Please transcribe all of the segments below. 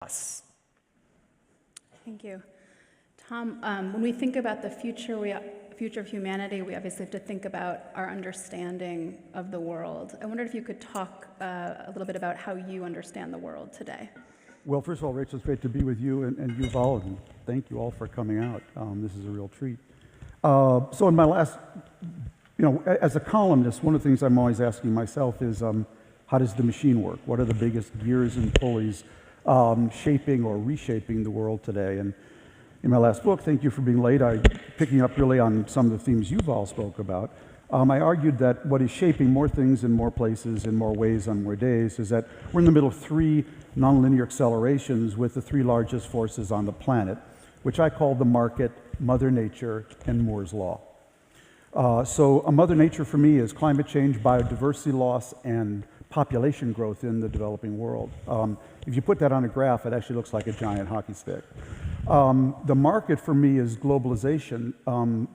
us. Thank you. Tom, when we think about the future of humanity, we obviously have to think about our understanding of the world. I wondered if you could talk a little bit about how you understand the world today. Well, first of all, Rachel, it's great to be with you and Yuval, and thank you all for coming out. This is a real treat. So in my last, as a columnist, one of the things I'm always asking myself is, how does the machine work? What are the biggest gears and pulleys shaping or reshaping the world today? And in my last book, thank you for being late, picking up really on some of the themes Yuval spoke about, I argued that what is shaping more things in more places, in more ways, on more days, is that we're in the middle of three nonlinear accelerations with the three largest forces on the planet, which I call the market, Mother Nature, and Moore's Law. So Mother Nature for me is climate change, biodiversity loss, and population growth in the developing world. If you put that on a graph, it actually looks like a giant hockey stick. The market for me is globalization,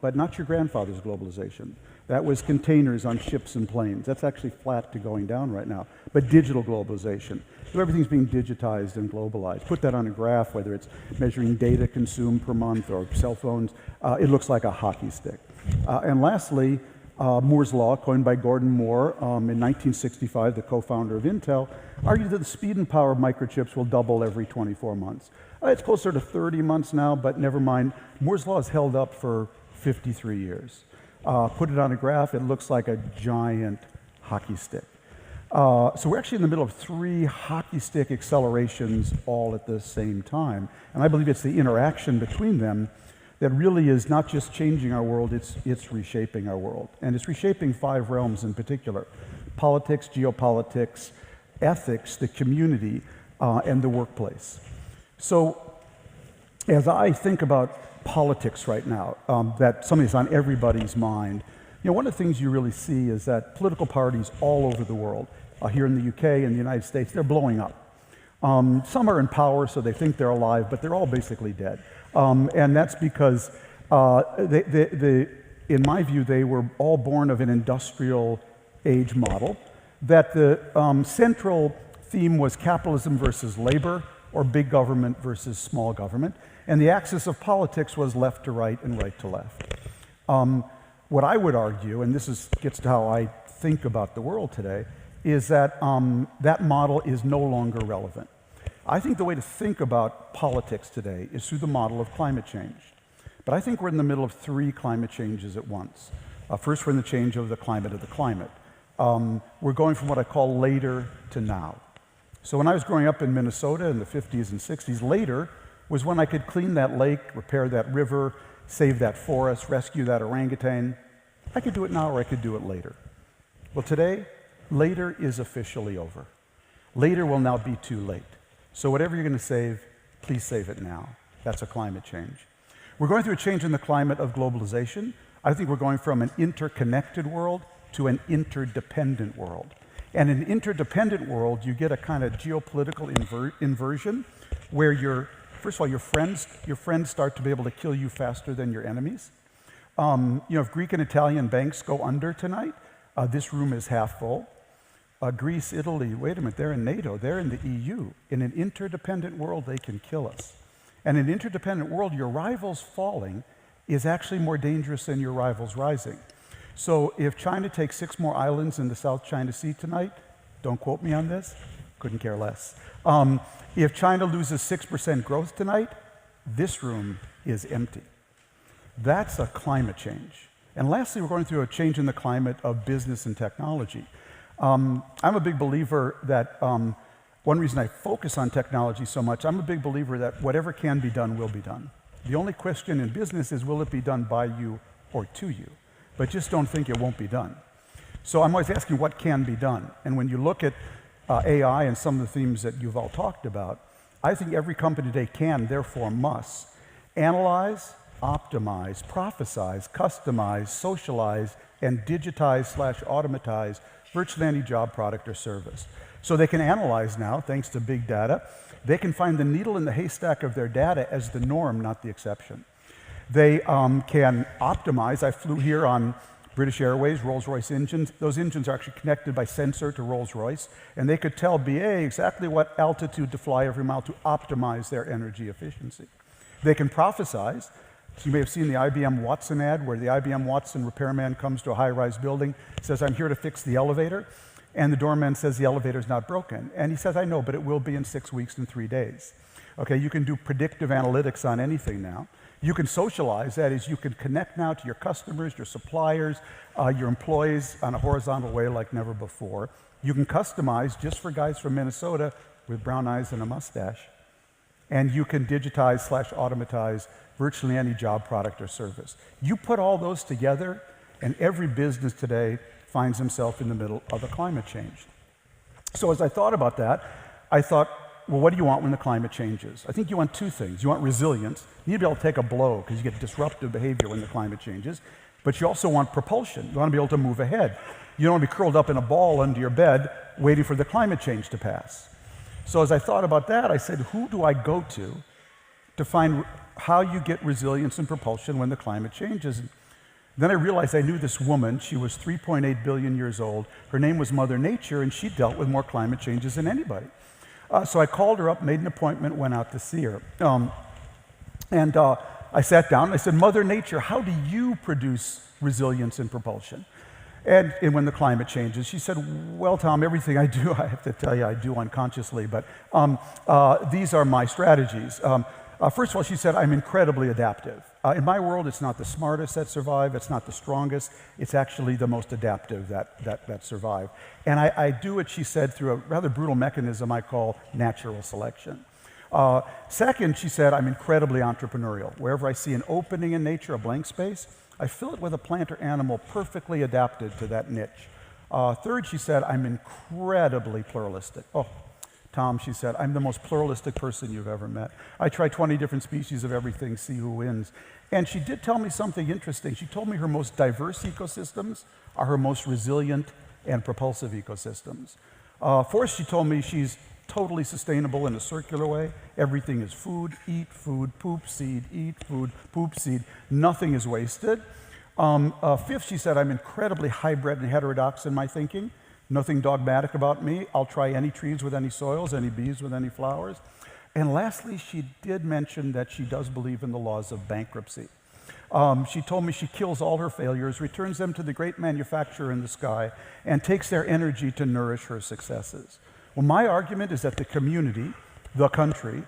but not your grandfather's globalization. That was containers on ships and planes. That's actually flat to going down right now. But digital globalization. So everything's being digitized and globalized. Put that on a graph, whether it's measuring data consumed per month or cell phones, it looks like a hockey stick. And lastly, Moore's Law, coined by Gordon Moore in 1965, the co-founder of Intel, argued that the speed and power of microchips will double every 24 months. It's closer to 30 months now, but never mind. Moore's Law has held up for 53 years. Put it on a graph, it looks like a giant hockey stick. So we're actually in the middle of three hockey stick accelerations all at the same time. And I believe it's the interaction between them that really is not just changing our world, it's reshaping our world. And it's reshaping 5 realms in particular: politics, geopolitics, ethics, the community, and the workplace. So as I think about politics right now, that something that's on everybody's mind, one of the things you really see is that political parties all over the world, here in the UK and the United States, they're blowing up. Some are in power, so they think they're alive, but they're all basically dead. And that's because, in my view, they were all born of an industrial age model, that the central theme was capitalism versus labor, or big government versus small government, and the axis of politics was left to right and right to left. What I would argue, and this gets to how I think about the world today, is that that model is no longer relevant. I think the way to think about politics today is through the model of climate change. But I think we're in the middle of 3 climate changes at once. First, we're in the change of the climate of the climate. We're going from what I call later to now. So when I was growing up in Minnesota in the 50s and 60s, later was when I could clean that lake, repair that river, save that forest, rescue that orangutan. I could do it now or I could do it later. Well, today, later is officially over. Later will now be too late. So whatever you're going to save, please save it now. That's a climate change. We're going through a change in the climate of globalization. I think we're going from an interconnected world to an interdependent world. And in an interdependent world, you get a kind of geopolitical inversion where first of all, your friends start to be able to kill you faster than your enemies. If Greek and Italian banks go under tonight, this room is half full. Greece, Italy, wait a minute, they're in NATO, they're in the EU. In an interdependent world, they can kill us. And in an interdependent world, your rivals falling is actually more dangerous than your rivals rising. So if China takes 6 more islands in the South China Sea tonight, don't quote me on this, couldn't care less. If China loses 6% growth tonight, this room is empty. That's a climate change. And lastly, we're going through a change in the climate of business and technology. I'm a big believer that, one reason I focus on technology so much, I'm a big believer that whatever can be done will be done. The only question in business is, will it be done by you or to you? But just don't think it won't be done. So I'm always asking what can be done. And when you look at AI and some of the themes that you've all talked about, I think every company today can, therefore must, analyze, optimize, prophesize, customize, socialize, and digitize/automatize virtually any job, product, or service. So they can analyze now, thanks to big data. They can find the needle in the haystack of their data as the norm, not the exception. They can optimize. I flew here on British Airways, Rolls-Royce engines. Those engines are actually connected by sensor to Rolls-Royce, and they could tell BA exactly what altitude to fly every mile to optimize their energy efficiency. They can prophesize. So you may have seen the IBM Watson ad where the IBM Watson repairman comes to a high-rise building, says, I'm here to fix the elevator, and the doorman says the elevator's not broken. And he says, I know, but it will be in 6 weeks and 3 days. Okay, you can do predictive analytics on anything now. You can socialize, that is, you can connect now to your customers, your suppliers, your employees on a horizontal way like never before. You can customize just for guys from Minnesota with brown eyes and a mustache. And you can digitize/automatize virtually any job, product, or service. You put all those together, and every business today finds himself in the middle of a climate change. So as I thought about that, I thought, well, what do you want when the climate changes? I think you want two things. You want resilience. You need to be able to take a blow because you get disruptive behavior when the climate changes. But you also want propulsion. You want to be able to move ahead. You don't want to be curled up in a ball under your bed waiting for the climate change to pass. So as I thought about that, I said, who do I go to find how you get resilience and propulsion when the climate changes? And then I realized I knew this woman. She was 3.8 billion years old. Her name was Mother Nature, and she dealt with more climate changes than anybody. So I called her up, made an appointment, went out to see her. I sat down and I said, Mother Nature, how do you produce resilience and propulsion? And when the climate changes, she said, well, Tom, everything I do, I have to tell you, I do unconsciously, but these are my strategies. First of all, she said, I'm incredibly adaptive. In my world, it's not the smartest that survive, it's not the strongest, it's actually the most adaptive that survive. And I do it, she said, through a rather brutal mechanism I call natural selection. Second, she said, I'm incredibly entrepreneurial. Wherever I see an opening in nature, a blank space, I fill it with a plant or animal perfectly adapted to that niche. Third, she said, I'm incredibly pluralistic. Oh, Tom, she said, I'm the most pluralistic person you've ever met. I try 20 different species of everything, see who wins. And she did tell me something interesting. She told me her most diverse ecosystems are her most resilient and propulsive ecosystems. Fourth, she told me she's totally sustainable in a circular way. Everything is food, eat food, poop, seed, eat food, poop, seed. Nothing is wasted. Fifth, she said, I'm incredibly hybrid and heterodox in my thinking. Nothing dogmatic about me. I'll try any trees with any soils, any bees with any flowers. And lastly, she did mention that she does believe in the laws of bankruptcy. She told me she kills all her failures, returns them to the great manufacturer in the sky, and takes their energy to nourish her successes. Well, my argument is that the community, the country,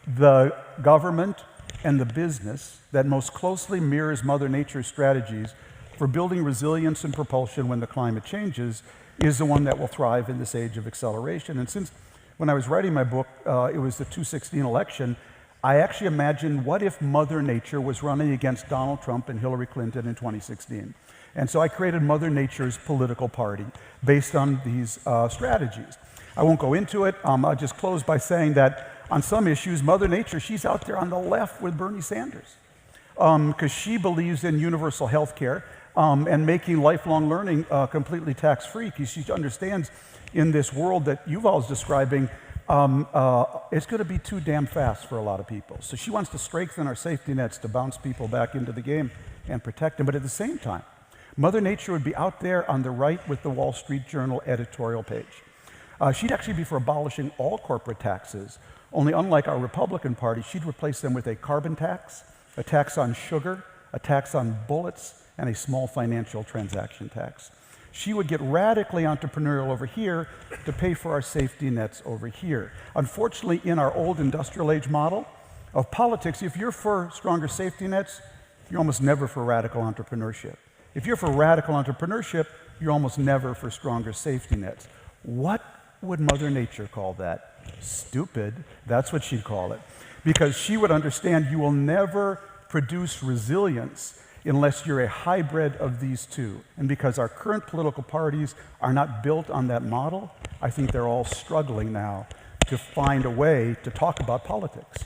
the government, and the business that most closely mirrors Mother Nature's strategies for building resilience and propulsion when the climate changes is the one that will thrive in this age of acceleration. And since when I was writing my book, it was the 2016 election, I actually imagined what if Mother Nature was running against Donald Trump and Hillary Clinton in 2016. And so I created Mother Nature's political party based on these strategies. I won't go into it. I'll just close by saying that on some issues, Mother Nature, she's out there on the left with Bernie Sanders because she believes in universal health care and making lifelong learning completely tax-free because she understands in this world that Yuval's describing, it's going to be too damn fast for a lot of people. So she wants to strengthen our safety nets to bounce people back into the game and protect them. But at the same time, Mother Nature would be out there on the right with the Wall Street Journal editorial page. She'd actually be for abolishing all corporate taxes, only unlike our Republican Party, she'd replace them with a carbon tax, a tax on sugar, a tax on bullets, and a small financial transaction tax. She would get radically entrepreneurial over here to pay for our safety nets over here. Unfortunately, in our old industrial age model of politics, if you're for stronger safety nets, you're almost never for radical entrepreneurship. If you're for radical entrepreneurship, you're almost never for stronger safety nets. What would Mother Nature call that? Stupid. That's what she'd call it. Because she would understand you will never produce resilience unless you're a hybrid of these two. And because our current political parties are not built on that model, I think they're all struggling now to find a way to talk about politics.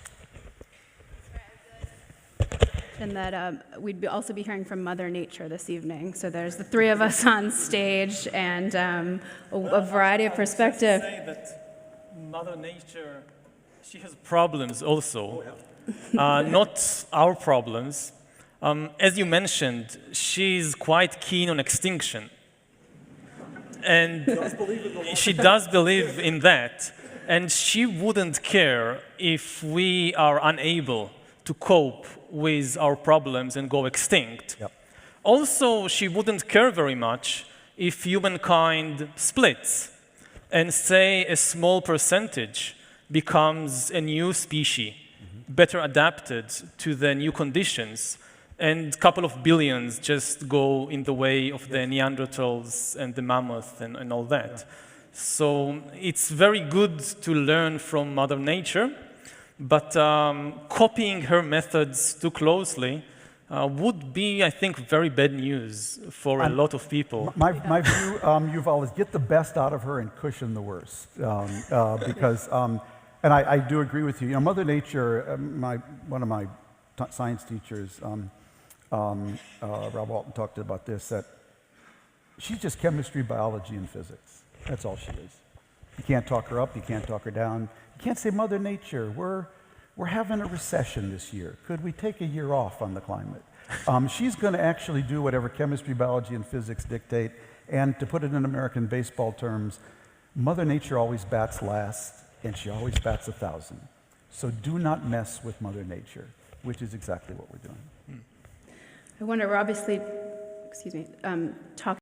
And that we'd also be hearing from Mother Nature this evening. So there's the three of us on stage and a variety of perspective. I would just say that Mother Nature, she has problems also. Not our problems. As you mentioned, she's quite keen on extinction. And she does believe in that. And she wouldn't care if we are unable to cope with our problems and go extinct. Yep. Also, she wouldn't care very much if humankind splits and say a small percentage becomes a new species, better adapted to the new conditions, and a couple of billions just go in the way of the Neanderthals and the mammoth and all that. Yeah. So it's very good to learn from Mother Nature, but copying her methods too closely would be, I think, very bad news for a lot of people. My view, Yuval, is get the best out of her and cushion the worst. Because, and I do agree with you. You know, Mother Nature, one of my science teachers, Rob Walton, talked about this, that she's just chemistry, biology, and physics. That's all she is. You can't talk her up, you can't talk her down. You can't say, Mother Nature, we're having a recession this year. Could we take a year off on the climate? She's going to actually do whatever chemistry, biology, and physics dictate. And to put it in American baseball terms, Mother Nature always bats last, and she always bats 1,000. So do not mess with Mother Nature, which is exactly what we're doing. I wonder, we're obviously, talking